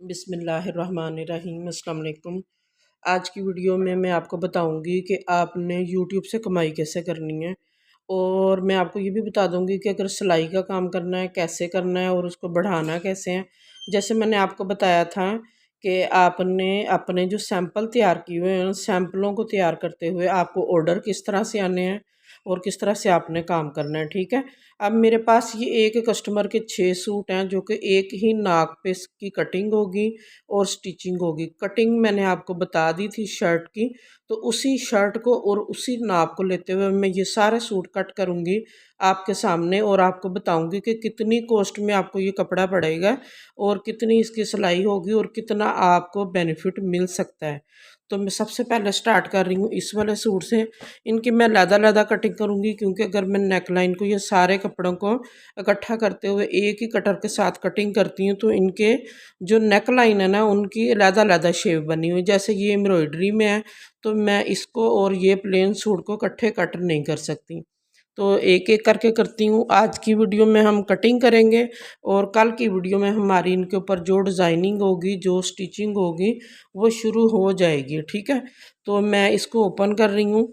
बिस्मिल्लाहिर्रहमानिर्रहीम। अस्सलाम वालेकुम। आज की वीडियो में मैं आपको बताऊंगी कि आपने यूट्यूब से कमाई कैसे करनी है, और मैं आपको ये भी बता दूंगी कि अगर सिलाई का काम करना है कैसे करना है और उसको बढ़ाना कैसे है। जैसे मैंने आपको बताया था कि आपने अपने जो सैंपल तैयार किए हुए हैं, सैंपलों को तैयार करते हुए आपको ऑर्डर किस तरह से आने हैं और किस तरह से आपने काम करना है। ठीक है। अब मेरे पास ये एक कस्टमर के 6 सूट हैं जो कि एक ही नाक पे इसकी कटिंग होगी और स्टिचिंग होगी। कटिंग मैंने आपको बता दी थी शर्ट की, तो उसी शर्ट को और उसी नाप को लेते हुए मैं ये सारे सूट कट करूँगी आपके सामने, और आपको बताऊंगी कि कितनी कॉस्ट में आपको ये कपड़ा पड़ेगा और कितनी इसकी सिलाई होगी और कितना आपको बेनिफिट मिल सकता है। तो मैं सबसे पहले स्टार्ट कर रही हूँ इस वाले सूट से। इनकी मैं लहदा कटिंग करूँगी, क्योंकि अगर मैं नेक लाइन को, ये सारे कपड़ों को इकट्ठा करते हुए एक ही कटर के साथ कटिंग करती हूँ, तो इनके जो नेक लाइन है ना, उनकी लहदा शेप बनी हुई। जैसे ये एम्ब्रॉयडरी में है, तो मैं इसको और ये प्लेन सूट को इकट्ठे कट नहीं कर सकती, तो एक एक करके करती हूँ। आज की वीडियो में हम कटिंग करेंगे और कल की वीडियो में हमारी इनके ऊपर जो डिज़ाइनिंग होगी, जो स्टिचिंग होगी, वो शुरू हो जाएगी। ठीक है। तो मैं इसको ओपन कर रही हूँ।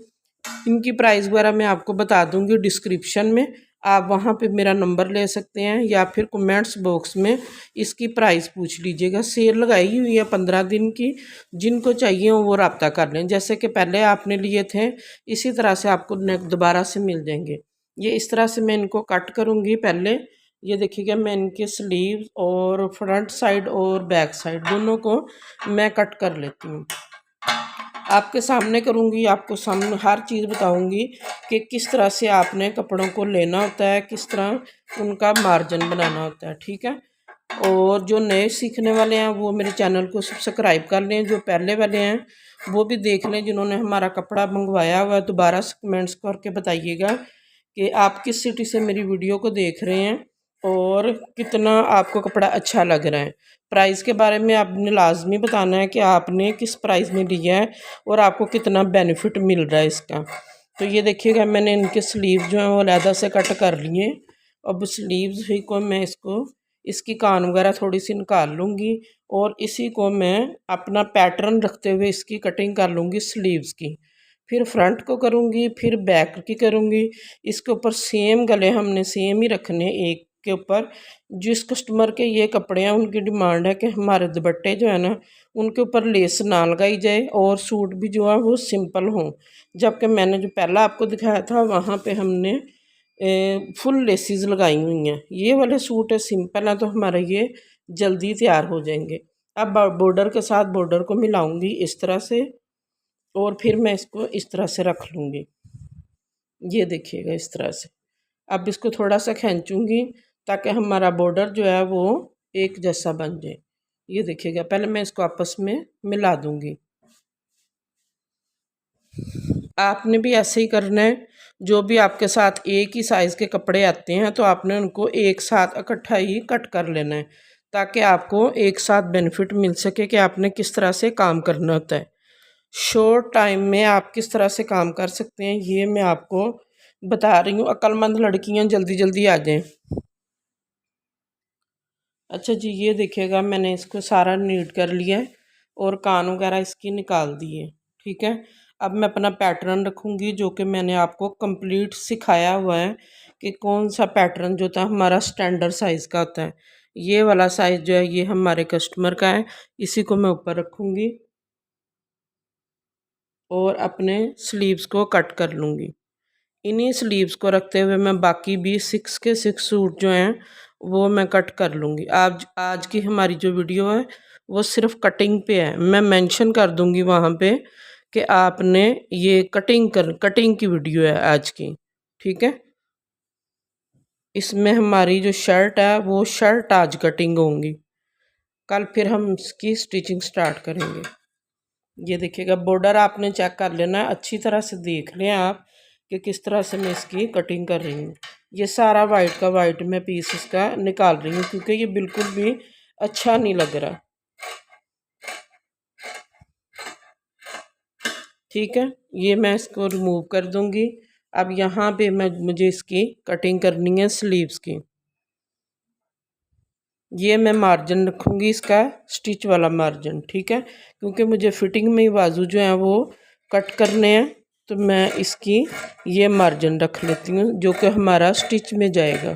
इनकी प्राइस वगैरह मैं आपको बता दूंगी डिस्क्रिप्शन में, आप वहाँ पे मेरा नंबर ले सकते हैं या फिर कमेंट्स बॉक्स में इसकी प्राइस पूछ लीजिएगा। सेल लगाई हुई है 15 दिन की, जिनको चाहिए वो रब्ता कर लें। जैसे कि पहले आपने लिए थे, इसी तरह से आपको दोबारा से मिल जाएंगे। ये इस तरह से मैं इनको कट करूँगी। पहले ये देखिएगा, मैं इनके स्लीव्स और फ्रंट साइड और बैक साइड दोनों को मैं कट कर लेती हूँ। आपके सामने करूँगी, आपको सामने हर चीज़ बताऊँगी कि किस तरह से आपने कपड़ों को लेना होता है, किस तरह उनका मार्जिन बनाना होता है। ठीक है। और जो नए सीखने वाले हैं वो मेरे चैनल को सब्सक्राइब कर लें, जो पहले वाले हैं वो भी देख लें। जिन्होंने हमारा कपड़ा मंगवाया हुआ है, दोबारा से कमेंट्स करके बताइएगा कि आप किस सिटी से मेरी वीडियो को देख रहे हैं और कितना आपको कपड़ा अच्छा लग रहा है। प्राइस के बारे में आपने लाजमी बताना है कि आपने किस प्राइस में लिया है और आपको कितना बेनिफिट मिल रहा है इसका। तो ये देखिएगा, मैंने इनके स्लीव जो हैं वो अलहदा से कट कर लिए। अब स्लीव्स ही को मैं इसकी कान वगैरह थोड़ी सी निकाल लूँगी और इसी को मैं अपना पैटर्न रखते हुए इसकी कटिंग कर लूँगी स्लीव्स की। फिर फ्रंट को करूँगी, फिर बैक की करूँगी। इसके ऊपर सेम गले हमने सेम ही रखने, एक के ऊपर। जिस कस्टमर के ये कपड़े हैं उनकी डिमांड है कि हमारे दुपट्टे जो है ना, उनके ऊपर लेस ना लगाई जाए और सूट भी जो है वो सिंपल हों। जबकि मैंने जो पहला आपको दिखाया था वहाँ पे हमने फुल लेसिस लगाई हुई हैं। ये वाले सूट है सिंपल है, तो हमारे ये जल्दी तैयार हो जाएंगे। अब बॉर्डर के साथ बॉर्डर को मिलाऊंगी इस तरह से, और फिर मैं इसको इस तरह से रख लूँगी। ये देखिएगा इस तरह से। अब इसको थोड़ा सा खींचूँगी ताकि हमारा बॉर्डर जो है वो एक जैसा बन जाए। ये देखिएगा, पहले मैं इसको आपस में मिला दूँगी। आपने भी ऐसे ही करना है। जो भी आपके साथ एक ही साइज़ के कपड़े आते हैं, तो आपने उनको एक साथ इकट्ठा ही कट कर लेना है, ताकि आपको एक साथ बेनिफिट मिल सके कि आपने किस तरह से काम करना होता है। शॉर्ट टाइम में आप किस तरह से काम कर सकते हैं, ये मैं आपको बता रही हूँ। अक्लमंद लड़कियाँ जल्दी जल्दी आ जाएं। अच्छा जी, ये देखिएगा, मैंने इसको सारा नीट कर लिया है और कान वगैरह इसकी निकाल दिए। ठीक है। अब मैं अपना पैटर्न रखूँगी, जो कि मैंने आपको कंप्लीट सिखाया हुआ है कि कौन सा पैटर्न जो था हमारा स्टैंडर्ड साइज़ का होता है। ये वाला साइज़ जो है ये हमारे कस्टमर का है, इसी को मैं ऊपर रखूँगी और अपने स्लीव्स को कट कर लूँगी। इन्हीं स्लीव्स को रखते हुए मैं बाकी भी 6 के 6 सूट जो हैं वो मैं कट कर लूँगी। आज की हमारी जो वीडियो है वो सिर्फ कटिंग पे है। मैं मेंशन कर दूँगी वहाँ पे कि आपने ये कटिंग की वीडियो है आज की। ठीक है। इसमें हमारी जो शर्ट है वो शर्ट आज कटिंग होंगी, कल फिर हम इसकी स्टिचिंग स्टार्ट करेंगे। ये देखिएगा, बॉर्डर आपने चेक कर लेना है, अच्छी तरह से देख लें आप कि किस तरह से मैं इसकी कटिंग कर रही हूँ। ये सारा वाइट का वाइट मैं पीस इसका निकाल रही हूँ, क्योंकि ये बिल्कुल भी अच्छा नहीं लग रहा। ठीक है। ये मैं इसको रिमूव कर दूँगी। अब यहाँ पे मुझे इसकी कटिंग करनी है स्लीव्स की। ये मैं मार्जिन रखूँगी इसका स्टिच वाला मार्जिन, ठीक है, क्योंकि मुझे फिटिंग में ही बाजू जो है वो कट करने हैं, तो मैं इसकी ये मार्जिन रख लेती हूँ जो कि हमारा स्टिच में जाएगा।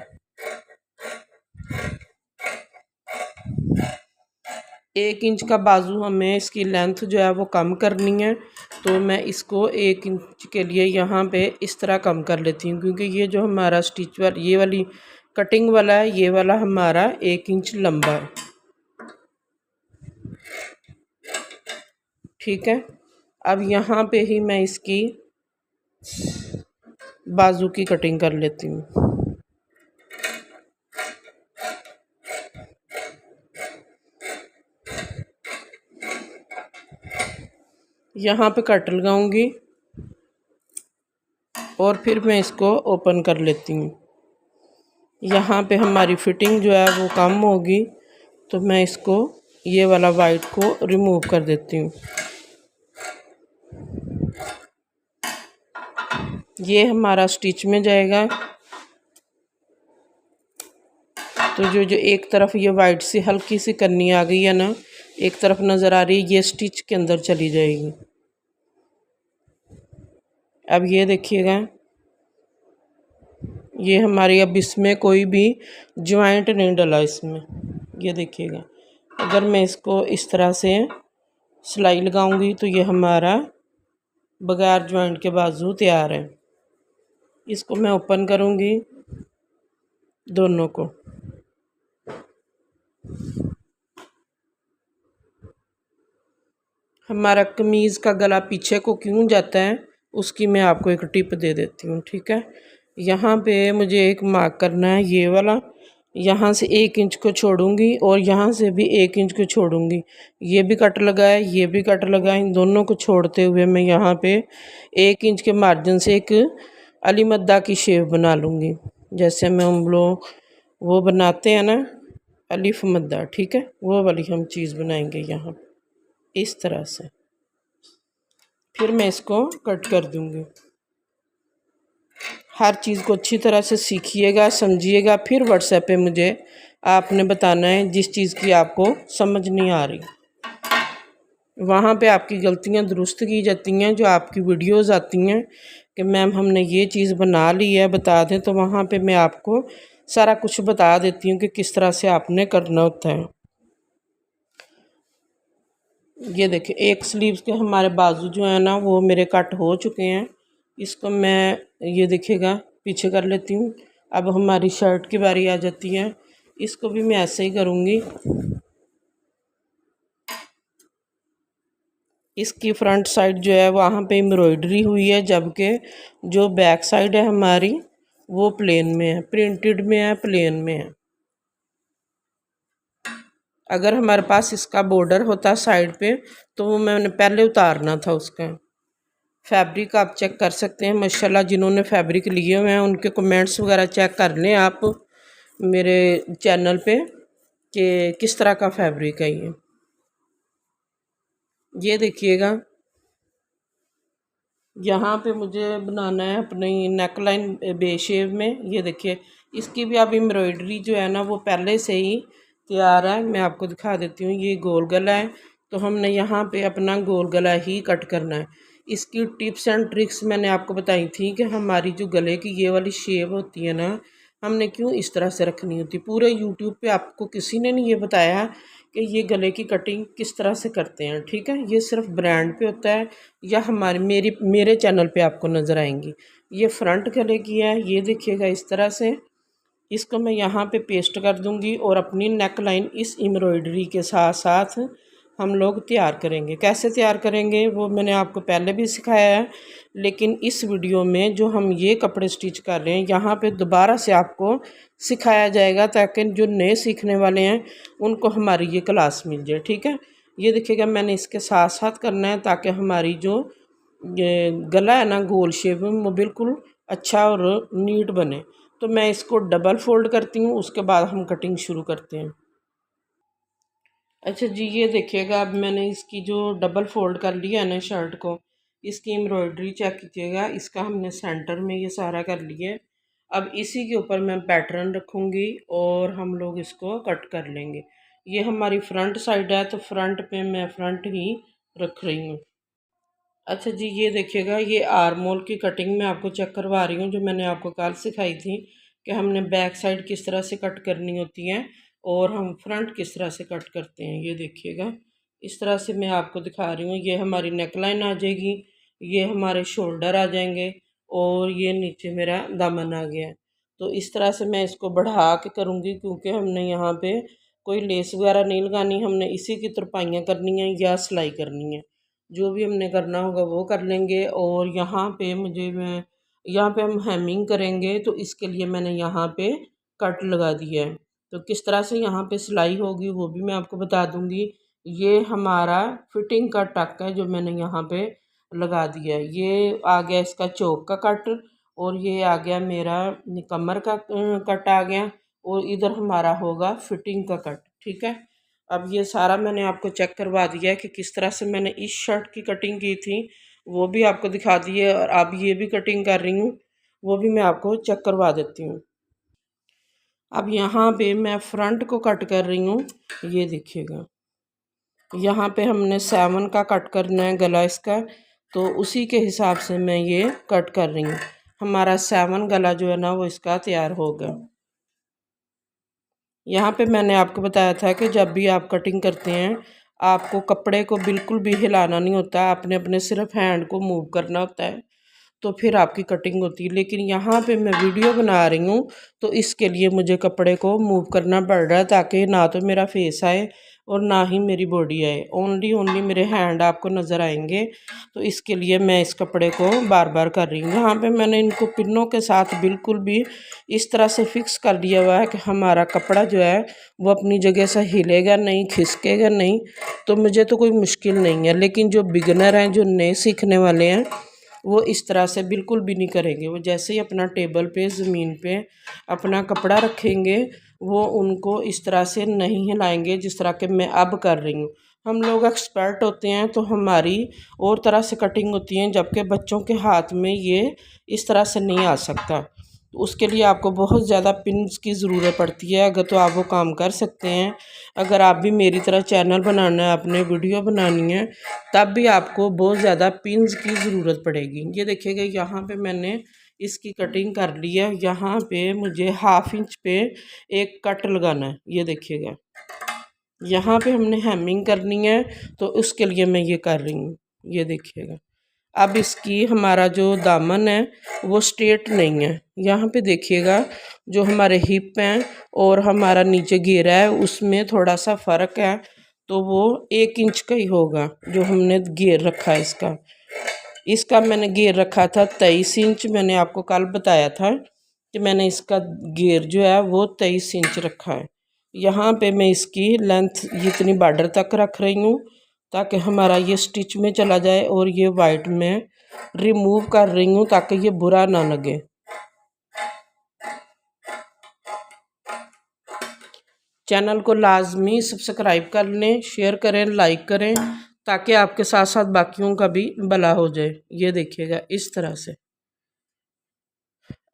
1 इंच का बाजू हमें इसकी लेंथ जो है वो कम करनी है, तो मैं इसको 1 इंच के लिए यहाँ पे इस तरह कम कर लेती हूँ, क्योंकि ये जो हमारा स्टिच वाला ये वाली कटिंग वाला है, ये वाला हमारा 1 इंच लंबा है, ठीक है। अब यहाँ पे ही मैं इसकी बाजू की कटिंग कर लेती हूँ। यहाँ पे कट लगाऊंगी और फिर मैं इसको ओपन कर लेती हूँ। यहाँ पे हमारी फिटिंग जो है वो कम होगी, तो मैं इसको ये वाला वाइट को रिमूव कर देती हूँ। ये हमारा स्टिच में जाएगा, तो जो एक तरफ ये वाइट सी हल्की सी करनी आ गई है ना, एक तरफ नज़र आ रही है, ये स्टिच के अंदर चली जाएगी। अब ये देखिएगा, ये हमारी अब इसमें कोई भी ज्वाइंट नहीं डला इसमें, ये देखिएगा। अगर मैं इसको इस तरह से सिलाई लगाऊंगी तो ये हमारा बगैर ज्वाइंट के बाजू तैयार है। इसको मैं ओपन करूंगी दोनों को। हमारा कमीज़ का गला पीछे को क्यों जाता है उसकी मैं आपको एक टिप दे देती हूँ, ठीक है। यहाँ पे मुझे एक मार्क करना है, ये वाला, यहाँ से 1 इंच को छोड़ूंगी और यहाँ से भी 1 इंच को छोड़ूंगी। ये भी कट लगा है, ये भी कट लगा है, इन दोनों को छोड़ते हुए मैं यहाँ पे 1 इंच के मार्जिन से एक अली मद्दा की शेप बना लूँगी, जैसे मैं हम लोग वो बनाते हैं ना अलिफ मद्दा, ठीक है, वो वाली हम चीज़ बनाएंगे यहाँ इस तरह से। फिर मैं इसको कट कर दूँगी। हर चीज़ को अच्छी तरह से सीखिएगा, समझिएगा, फिर व्हाट्सएप पे मुझे आपने बताना है जिस चीज़ की आपको समझ नहीं आ रही। वहाँ पे आपकी गलतियाँ दुरुस्त की जाती हैं, जो आपकी वीडियोस आती हैं कि मैम हमने ये चीज़ बना ली है, बता दें, तो वहाँ पे मैं आपको सारा कुछ बता देती हूँ कि किस तरह से आपने करना होता है। ये देखिए, एक स्लीव्स के हमारे बाजू जो है ना वो मेरे कट हो चुके हैं। इसको मैं ये देखिएगा पीछे कर लेती हूँ। अब हमारी शर्ट की बारी आ जाती है, इसको भी मैं ऐसे ही करूँगी। इसकी फ्रंट साइड जो है वहाँ पे एम्ब्रॉयडरी हुई है, जबकि जो बैक साइड है हमारी वो प्लेन में है, प्रिंटेड में है, प्लेन में है। अगर हमारे पास इसका बॉर्डर होता साइड पे तो वो मैंने पहले उतारना था उसका। फैब्रिक आप चेक कर सकते हैं, माशाल्लाह जिन्होंने फैब्रिक लिए हुए हैं उनके कमेंट्स वगैरह चेक कर लें आप मेरे चैनल पे कि किस तरह का फैब्रिक है ये देखिएगा। यहाँ पे मुझे बनाना है अपनी नेक लाइन बे शेप में। ये देखिए, इसकी भी आप एम्ब्रॉयडरी जो है ना वो पहले से ही तैयार है, मैं आपको दिखा देती हूँ। ये गोल गला है, तो हमने यहाँ पे अपना गोल गला ही कट करना है। इसकी टिप्स एंड ट्रिक्स मैंने आपको बताई थी कि हमारी जो गले की ये वाली शेप होती है ना, हमने क्यों इस तरह से रखनी होती। पूरे यूट्यूब पे आपको किसी ने नहीं ये बताया कि ये गले की कटिंग किस तरह से करते हैं, ठीक है। ये सिर्फ ब्रांड पे होता है या मेरे चैनल पे आपको नज़र आएंगी। ये फ्रंट गले की है, ये देखिएगा इस तरह से। इसको मैं यहाँ पे पेस्ट कर दूँगी और अपनी नेक लाइन इस एम्ब्रॉयडरी के साथ साथ हम लोग तैयार करेंगे। कैसे तैयार करेंगे वो मैंने आपको पहले भी सिखाया है, लेकिन इस वीडियो में जो हम ये कपड़े स्टिच कर रहे हैं यहाँ पे दोबारा से आपको सिखाया जाएगा, ताकि जो नए सीखने वाले हैं उनको हमारी ये क्लास मिल जाए, ठीक है। ये देखिएगा, मैंने इसके साथ साथ करना है ताकि हमारी जो ये गला है ना गोल शेप में वो बिल्कुल अच्छा और नीट बने। तो मैं इसको डबल फोल्ड करती हूँ, उसके बाद हम कटिंग शुरू करते हैं। अच्छा जी, ये देखिएगा, अब मैंने इसकी जो डबल फोल्ड कर लिया है ना शर्ट को, इसकी एम्ब्रॉयडरी चेक कीजिएगा। इसका हमने सेंटर में ये सारा कर लिया है। अब इसी के ऊपर मैं पैटर्न रखूँगी और हम लोग इसको कट कर लेंगे। ये हमारी फ्रंट साइड है तो फ्रंट पे मैं फ्रंट ही रख रही हूँ। अच्छा जी, ये देखिएगा, ये आर्म की कटिंग मैं आपको चेक करवा रही हूँ, जो मैंने आपको कल सिखाई थी कि हमने बैक साइड किस तरह से कट करनी होती है और हम फ्रंट किस तरह से कट करते हैं। ये देखिएगा, इस तरह से मैं आपको दिखा रही हूँ। ये हमारी नेकलाइन आ जाएगी, ये हमारे शोल्डर आ जाएंगे और ये नीचे मेरा दामन आ गया है। तो इस तरह से मैं इसको बढ़ा के करूँगी, क्योंकि हमने यहाँ पे कोई लेस वगैरह नहीं लगानी, हमने इसी की तुरपाइयाँ करनी है या सिलाई करनी है। जो भी हमने करना होगा वो कर लेंगे। और यहाँ पे मैं यहाँ पे हम हेमिंग करेंगे, तो इसके लिए मैंने यहाँ पे कट लगा दिया है। तो किस तरह से यहाँ पे सिलाई होगी वो भी मैं आपको बता दूँगी। ये हमारा फिटिंग का टक है जो मैंने यहाँ पे लगा दिया है। ये आ गया इसका चौक का कट और ये आ गया मेरा कमर का कट आ गया और इधर हमारा होगा फिटिंग का कट। ठीक है, अब ये सारा मैंने आपको चेक करवा दिया है कि किस तरह से मैंने इस शर्ट की कटिंग की थी, वो भी आपको दिखा दी है। और अब ये भी कटिंग कर रही हूँ, वो भी मैं आपको चेक करवा देती हूँ। अब यहाँ पे मैं फ्रंट को कट कर रही हूँ। ये देखिएगा, यहाँ पे हमने 7 का कट करना है गला इसका, तो उसी के हिसाब से मैं ये कट कर रही हूँ। हमारा 7 गला जो है ना वो इसका तैयार होगा। यहाँ पे मैंने आपको बताया था कि जब भी आप कटिंग करते हैं आपको कपड़े को बिल्कुल भी हिलाना नहीं होता, आपने अपने सिर्फ हैंड को मूव करना होता है, तो फिर आपकी कटिंग होती है। लेकिन यहाँ पे मैं वीडियो बना रही हूँ तो इसके लिए मुझे कपड़े को मूव करना पड़ रहा है, ताकि ना तो मेरा फेस आए और ना ही मेरी बॉडी आए, ओनली ओनली मेरे हैंड आपको नज़र आएंगे। तो इसके लिए मैं इस कपड़े को बार बार कर रही हूँ। यहाँ पे मैंने इनको पिनों के साथ बिल्कुल भी इस तरह से फिक्स कर दिया हुआ है कि हमारा कपड़ा जो है वो अपनी जगह से हिलेगा नहीं, खिसकेगा नहीं। तो मुझे तो कोई मुश्किल नहीं है, लेकिन जो बिगनर हैं, जो नए सीखने वाले हैं, वो इस तरह से बिल्कुल भी नहीं करेंगे। वो जैसे ही अपना टेबल पे ज़मीन पे अपना कपड़ा रखेंगे, वो उनको इस तरह से नहीं हिलाएंगे जिस तरह के मैं अब कर रही हूँ। हम लोग एक्सपर्ट होते हैं तो हमारी और तरह से कटिंग होती है, जबकि बच्चों के हाथ में ये इस तरह से नहीं आ सकता। तो उसके लिए आपको बहुत ज़्यादा पिन्स की ज़रूरत पड़ती है। अगर तो आप वो काम कर सकते हैं, अगर आप भी मेरी तरह चैनल बनाना है, अपने वीडियो बनानी है, तब भी आपको बहुत ज़्यादा पिन्स की ज़रूरत पड़ेगी। ये देखिएगा, यहाँ पे मैंने इसकी कटिंग कर ली है। यहाँ पे मुझे 1/2 इंच पे एक कट लगाना है। ये देखिएगा, यहाँ पे हमने हेमिंग करनी है, तो उसके लिए मैं ये कर रही हूँ। ये देखिएगा, अब इसकी हमारा जो दामन है वो स्ट्रेट नहीं है। यहाँ पे देखिएगा, जो हमारे हिप हैं और हमारा नीचे घेरा है उसमें थोड़ा सा फ़र्क है, तो वो 1 इंच का ही होगा जो हमने घेर रखा है इसका। इसका मैंने घेर रखा था 23 इंच। मैंने आपको कल बताया था कि मैंने इसका घेर जो है वो 23 इंच रखा है। यहाँ पे मैं इसकी लेंथ इतनी बॉर्डर तक रख रही हूँ, ताकि हमारा ये स्टिच में चला जाए। और ये वाइट में रिमूव कर रही हूँ ताकि ये बुरा ना लगे। चैनल को लाजमी सब्सक्राइब कर लें, शेयर करें, लाइक करें, ताकि आपके साथ साथ बाकियों का भी भला हो जाए। ये देखिएगा, इस तरह से।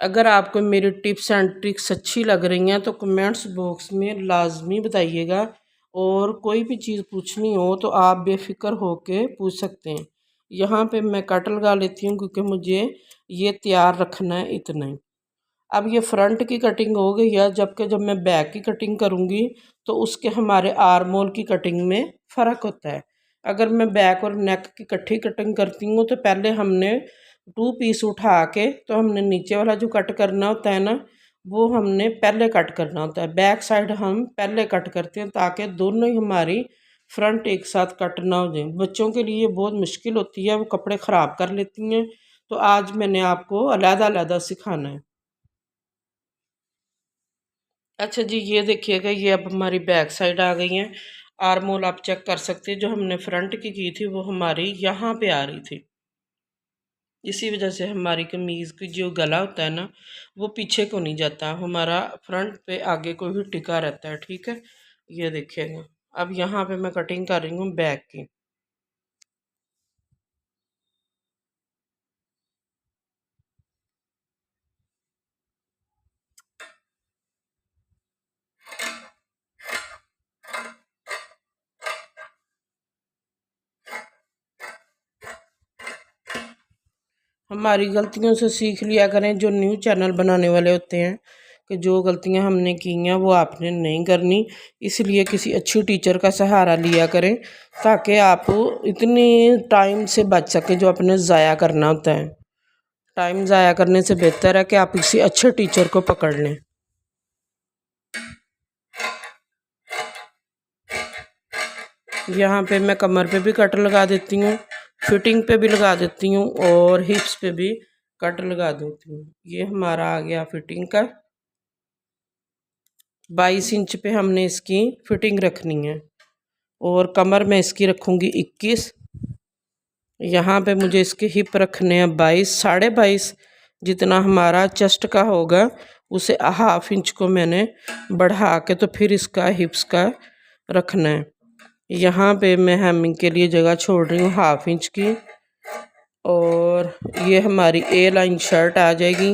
अगर आपको मेरी टिप्स एंड ट्रिक्स अच्छी लग रही हैं तो कमेंट्स बॉक्स में लाजमी बताइएगा। और कोई भी चीज़ पूछनी हो तो आप बेफिक्र होके पूछ सकते हैं। यहाँ पे मैं कट लगा लेती हूँ, क्योंकि मुझे ये तैयार रखना है इतना ही। अब ये फ्रंट की कटिंग हो गई है, जबकि जब मैं बैक की कटिंग करूँगी तो उसके हमारे आर्म होल की कटिंग में फ़र्क होता है। अगर मैं बैक और नेक की इकट्ठी कटिंग करती हूँ तो पहले हमने 2 पीस उठा के, तो हमने नीचे वाला जो कट करना होता है ना, वो हमने पहले कट करना होता है। बैक साइड हम पहले कट करते हैं, ताकि दोनों ही हमारी फ्रंट एक साथ कट ना हो जाए। बच्चों के लिए बहुत मुश्किल होती है, वो कपड़े ख़राब कर लेती हैं। तो आज मैंने आपको अलग-अलग सिखाना है। अच्छा जी, ये देखिएगा, ये अब हमारी बैक साइड आ गई है। आर्म होल आप चेक कर सकते हैं, जो हमने फ्रंट की थी वो हमारी यहाँ पे आ रही थी। इसी वजह से हमारी कमीज़ की जो गला होता है ना, वो पीछे को नहीं जाता, हमारा फ्रंट पे आगे को ही टिका रहता है। ठीक है, ये देखिएगा। अब यहाँ पे मैं कटिंग कर रही हूँ बैक की। हमारी गलतियों से सीख लिया करें, जो न्यू चैनल बनाने वाले होते हैं, कि जो गलतियां हमने की हैं वो आपने नहीं करनी। इसलिए किसी अच्छी टीचर का सहारा लिया करें ताकि आप इतने टाइम से बच सकें जो अपने ज़ाया करना होता है। टाइम ज़ाया करने से बेहतर है कि आप किसी अच्छे टीचर को पकड़ लें। यहाँ पे मैं कमर पे भी कट लगा देती हूँ, फिटिंग पे भी लगा देती हूँ और हिप्स पे भी कट लगा देती हूँ। ये हमारा आ गया फिटिंग का। 22 इंच पे हमने इसकी फिटिंग रखनी है और कमर में इसकी रखूँगी 21। यहाँ पे मुझे इसके हिप रखने हैं 22, 22.5। जितना हमारा चेस्ट का होगा उसे ½ इंच को मैंने बढ़ा के तो फिर इसका हिप्स का रखना है। यहाँ पे मैं हेमिंग के लिए जगह छोड़ रही हूँ ½ इंच की। और ये हमारी ए लाइन शर्ट आ जाएगी।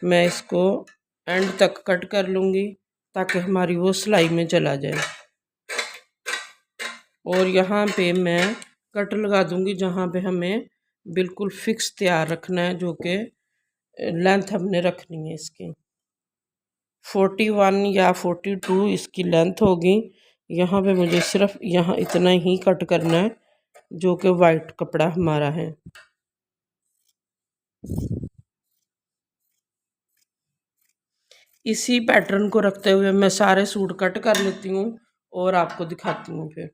मैं इसको एंड तक कट कर लूँगी ताकि हमारी वो सिलाई में चला जाए। और यहाँ पे मैं कट लगा दूँगी जहाँ पे हमें बिल्कुल फिक्स तैयार रखना है, जो कि लेंथ हमने रखनी है इसकी 41 या 42 इसकी लेंथ होगी। यहाँ पे मुझे सिर्फ यहाँ इतना ही कट करना है जो कि वाइट कपड़ा हमारा है। इसी पैटर्न को रखते हुए मैं सारे सूट कट कर लेती हूँ और आपको दिखाती हूँ फिर।